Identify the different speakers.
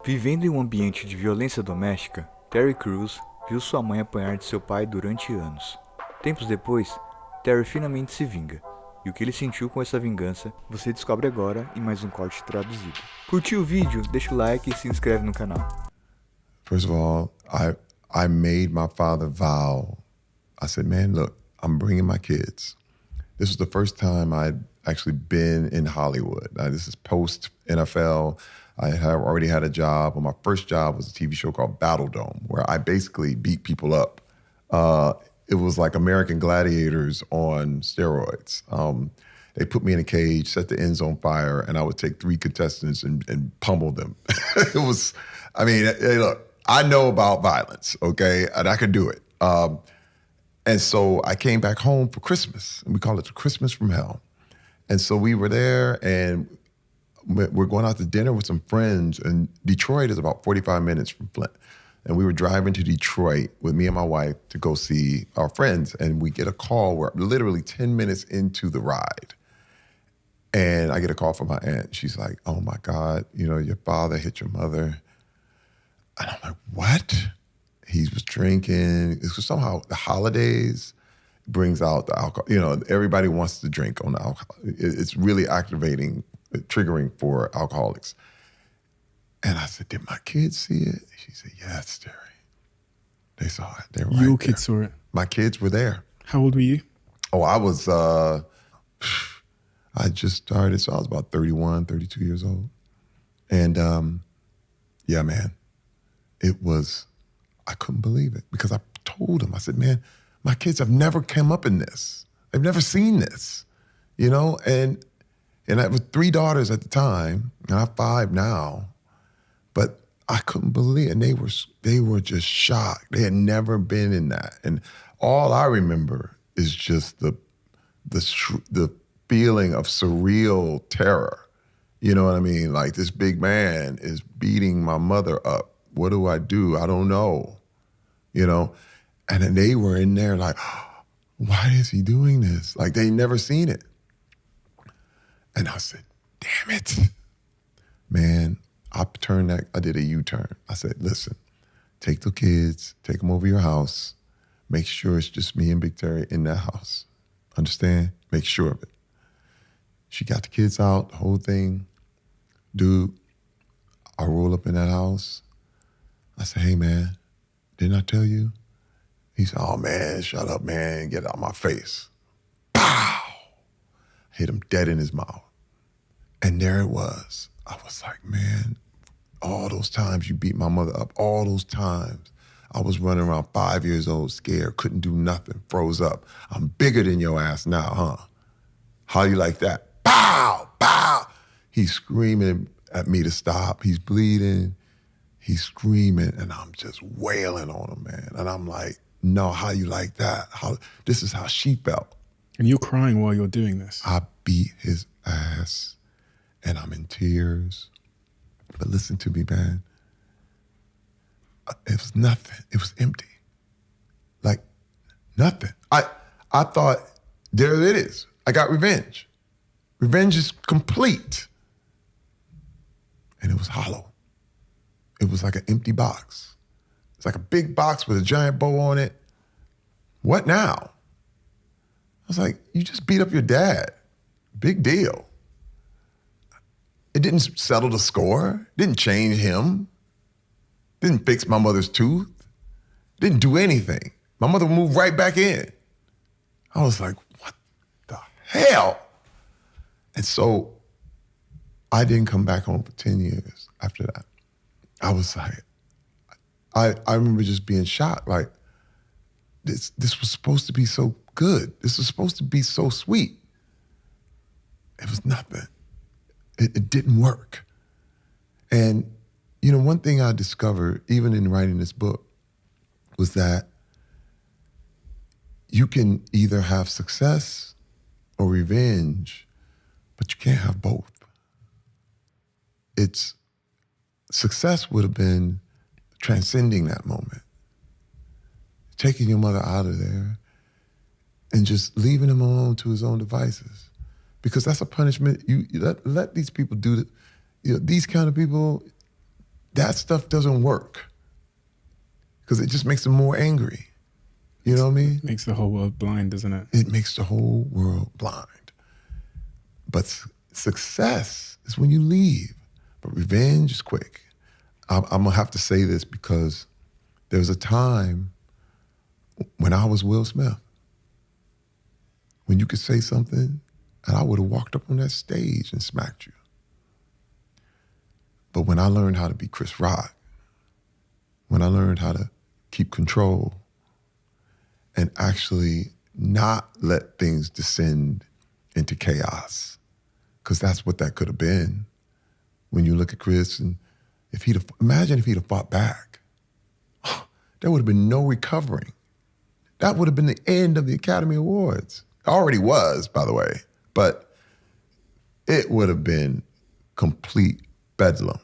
Speaker 1: Vivendo em um ambiente de violência doméstica, Terry Crews viu sua mãe apanhar de seu pai durante anos. Tempos depois, Terry finalmente se vinga. E o que ele sentiu com essa vingança, você descobre agora em mais um corte traduzido. Curtiu o vídeo? Deixa o like e se inscreve no canal.
Speaker 2: First of all, I made my father vow. I said, man, look, I'm bringing my kids. This was the first time I'd actually been in Hollywood. This is post NFL. I have already had a job. Well, my first job was a TV show called Battle Dome, where I basically beat people up. It was like American Gladiators on steroids. They put me in a cage, set the ends on fire, and I would take 3 contestants and pummel them. It was, I mean, hey, look, I know about violence, okay, and I could do it. And so I came back home for Christmas, and we call it the Christmas from Hell. And so we were there, and we're going out to dinner with some friends, and Detroit is about 45 minutes from Flint. And we were driving to Detroit with me and my wife to go see our friends, and we get a call. We're literally 10 minutes into the ride. And I get a call from my aunt. She's like, oh my God, you know, your father hit your mother. And I'm like, what? He was drinking. It's somehow the holidays brings out the alcohol. You know, everybody wants to drink on the alcohol. It's really activating, triggering for alcoholics. And I said, did my kids see it? She said, yes, Terry. They saw it. They were right
Speaker 3: Your
Speaker 2: there.
Speaker 3: kids saw it?
Speaker 2: My kids were there.
Speaker 3: How old were you?
Speaker 2: Oh, I was, I just started, so I was about 31, 32 years old. And yeah, man, it was, I couldn't believe it because I told them, I said, man, my kids have never come up in this. They've never seen this, you know? And I have 3 daughters at the time, and I have 5 now. But I couldn't believe it. And they were just shocked. They had never been in that. And all I remember is just the feeling of surreal terror. You know what I mean? Like, this big man is beating my mother up. What do? I don't know. You know? And then they were in there like, why is he doing this? Like, they never seen it. And I said, damn it. Man, I did a U-turn. I said, listen, take the kids, take them over your house, make sure it's just me and Big Terry in that house. Understand? Make sure of it. She got the kids out, the whole thing. Dude, I roll up in that house. I said, hey, man, didn't I tell you? He said, oh, man, shut up, man, get out of my face. Pow! Hit him dead in his mouth. And there it was. I was like, man, all those times you beat my mother up, all those times I was running around 5 years old, scared, couldn't do nothing, froze up. I'm bigger than your ass now, huh? How you like that? Pow, pow. He's screaming at me to stop. He's bleeding. He's screaming, and I'm just wailing on him, man. And I'm like, no, how you like that? This is how she felt.
Speaker 3: And you're crying while you're doing this.
Speaker 2: I beat his ass, and I'm in tears. But listen to me, man. It was nothing. It was empty. Like, nothing. I thought, there it is. I got revenge. Revenge is complete. And it was hollow. It was like an empty box. It's like a big box with a giant bow on it. What now? I was like, you just beat up your dad. Big deal. It didn't settle the score, didn't change him, didn't fix my mother's tooth, didn't do anything. My mother moved right back in. I was like, what the hell? And so I didn't come back home for 10 years after that. I was like, I remember just being shocked, like, this was supposed to be so good. This was supposed to be so sweet. It was nothing. It didn't work. And, you know, one thing I discovered, even in writing this book, was that you can either have success or revenge, but you can't have both. Success would have been transcending that moment, taking your mother out of there and just leaving him alone to his own devices. Because that's a punishment. You let these people do, these kind of people, that stuff doesn't work because it just makes them more angry. You know what I mean?
Speaker 3: Makes the whole world blind, doesn't it?
Speaker 2: It makes the whole world blind. But success is when you leave. But revenge is quick. I'm going to have to say this because there was a time when I was Will Smith, when you could say something and I would have walked up on that stage and smacked you. But when I learned how to be Chris Rock, when I learned how to keep control and actually not let things descend into chaos, because that's what that could have been. When you look at Chris, and imagine if he'd have fought back, there would have been no recovering. That would have been the end of the Academy Awards. It already was, by the way, but it would have been complete bedlam.